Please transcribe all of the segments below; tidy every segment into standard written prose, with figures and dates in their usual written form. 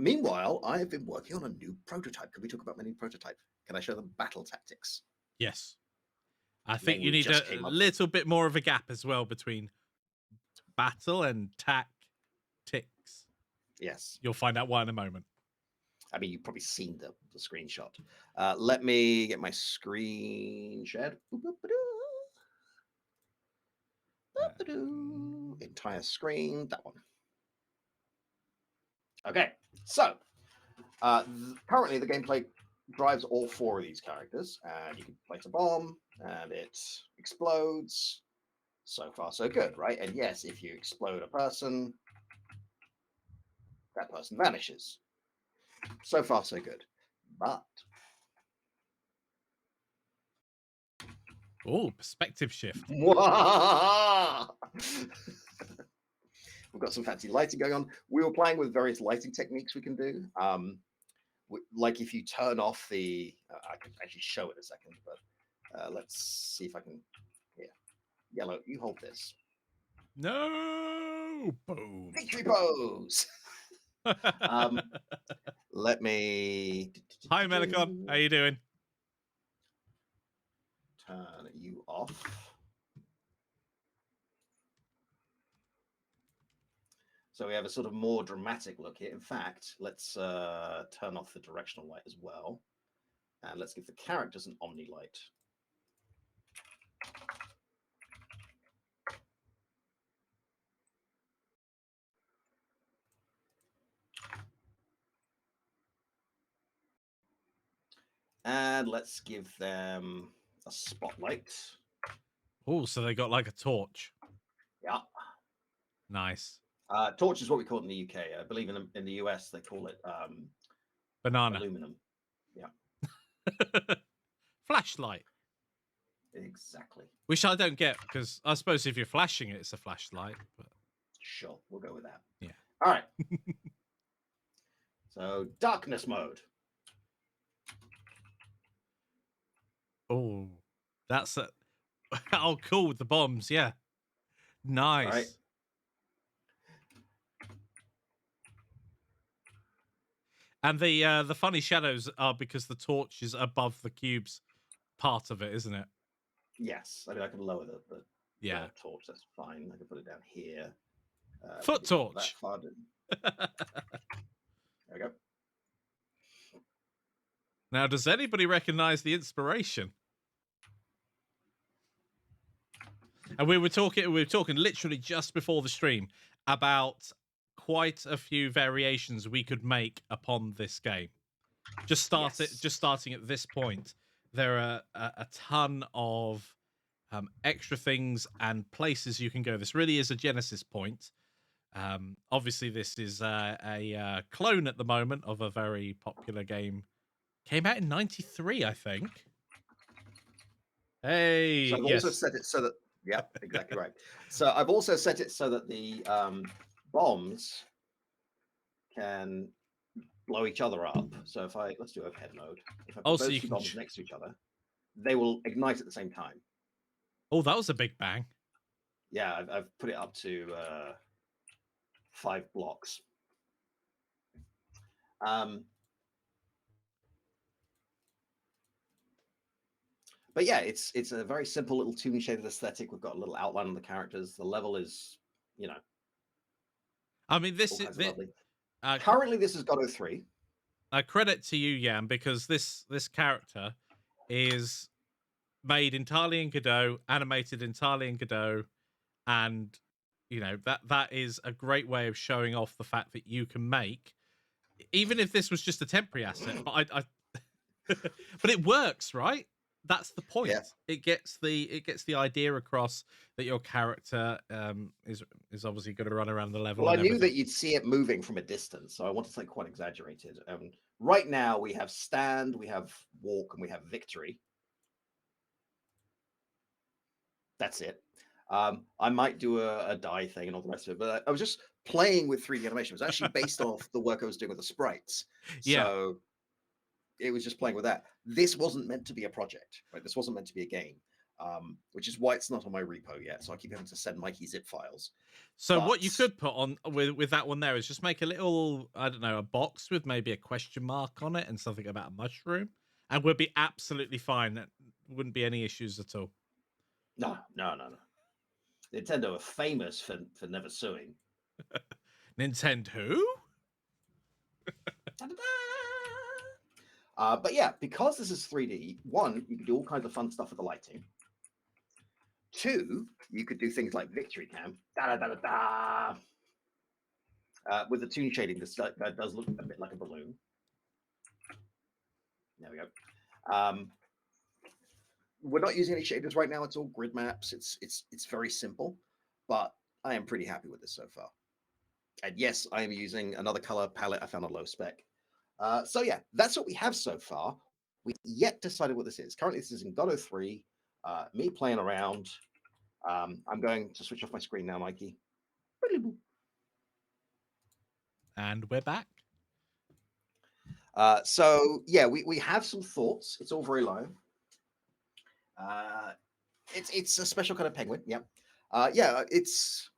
Meanwhile, I have been working on a new prototype. Can we talk about my new prototype? Can I show them battle tactics? Yes. I One think you we need just a came up little bit more of a gap as well between battle and tactics. Yes. You'll find out why in a moment. I mean, you've probably seen the screenshot. Let me get my screen shared. Entire screen, that one. Okay, so currently the gameplay drives all 4 of these characters, and you can place a bomb, and it explodes. So far, so good, right? And yes, if you explode a person, that person vanishes. So far, so good. But Oh, perspective shift. we've got some fancy lighting going on. We were playing with various lighting techniques we can do. Like if you turn off the, I can actually show it a second, but let's see if I can. Yeah, yellow, you hold this. No, boom. Victory pose. Let me. Hi, Melicon. How you doing? Turn you off. So we have a sort of more dramatic look here. In fact, let's turn off the directional light as well. And let's give the characters an omni light. And let's give them a spotlight. Oh, so they got like a torch. Yeah. Nice. Torch is what we call it in the UK. I believe in the US they call it banana. Aluminum. Yeah. Flashlight. Exactly. Which I don't get, because I suppose if you're flashing it, it's a flashlight. But sure, we'll go with that. Yeah. All right. So darkness mode. Oh, that's a... Oh, cool, with the bombs, yeah. Nice. All right. And the funny shadows are because the torch is above the cube's part of it, isn't it? Yes. I mean, I can lower the yeah torch. That's fine. I can put it down here. Foot torch. That far. There we go. Now, does anybody recognize the inspiration? And we were talking literally just before the stream about quite a few variations we could make upon this game. Just starting at this point, there are a ton of extra things and places you can go. This really is a Genesis point. Obviously, this is a clone at the moment of a very popular game. Came out in '93, I think. Hey, so I've also set it so that, yeah, exactly right. So I've also set it so that the bombs can blow each other up. So if let's do overhead mode. If I put those two bombs next to each other, they will ignite at the same time. Oh, that was a big bang. Yeah, I've put it up to 5 blocks. But yeah, it's a very simple little toon shaded aesthetic. We've got a little outline on the characters. The level is, I mean, this is lovely. Currently, this is Godot 3. Credit to you, Jan, because this character is made entirely in Godot, animated entirely in Godot, and that is a great way of showing off the fact that you can make, even if this was just a temporary asset. But but it works, right? That's the point. Yeah. It gets the idea across that your character is obviously going to run around the level. Well, I knew that you'd see it moving from a distance, so I wanted something quite exaggerated. Right now, we have stand, we have walk, and we have victory. That's it. I might do a die thing and all the rest of it, but I was just playing with 3D animation. It was actually based off the work I was doing with the sprites. Yeah. So it was just playing with that. This wasn't meant to be a project, right? This wasn't meant to be a game. which is why it's not on my repo yet. So I keep having to send Mikey zip files. So what you But- could put on with that one there is just make a little, I don't know, a box with maybe a question mark on it and something about a mushroom, and we'll be absolutely fine. That wouldn't be any issues at all. No. Nintendo are famous for never suing. Nintendo? Da-da-da! But yeah, because this is 3D, one, you can do all kinds of fun stuff with the lighting. Two, you could do things like Victory Cam. Da-da-da-da-da! With the toon shading, this does look a bit like a balloon. There we go. We're not using any shaders right now. It's all grid maps. It's very simple, but I am pretty happy with this so far. And yes, I am using another color palette I found on low spec. So yeah, that's what we have so far. We yet decided what this is. Currently, this is in Godot 3. Me playing around. I'm going to switch off my screen now, Mikey. And we're back. So yeah, we have some thoughts. It's all very low. It's a special kind of penguin. Yeah. It's.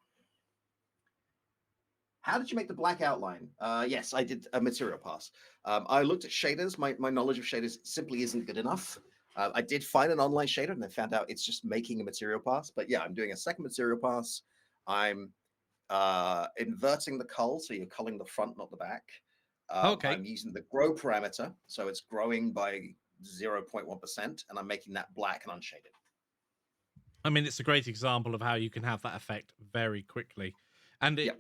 How did you make the black outline? Yes, I did a material pass. I looked at shaders. My knowledge of shaders simply isn't good enough. I did find an online shader and I found out it's just making a material pass. But yeah, I'm doing a second material pass. I'm inverting the cull, so you're culling the front, not the back. Okay. I'm using the grow parameter, so it's growing by 0.1%, and I'm making that black and unshaded. I mean, it's a great example of how you can have that effect very quickly. And it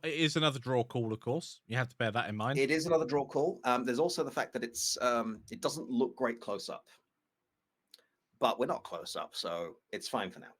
is another draw call, of course. You have to bear that in mind. It is another draw call. There's also the fact that it doesn't look great close up, but we're not close up, so it's fine for now.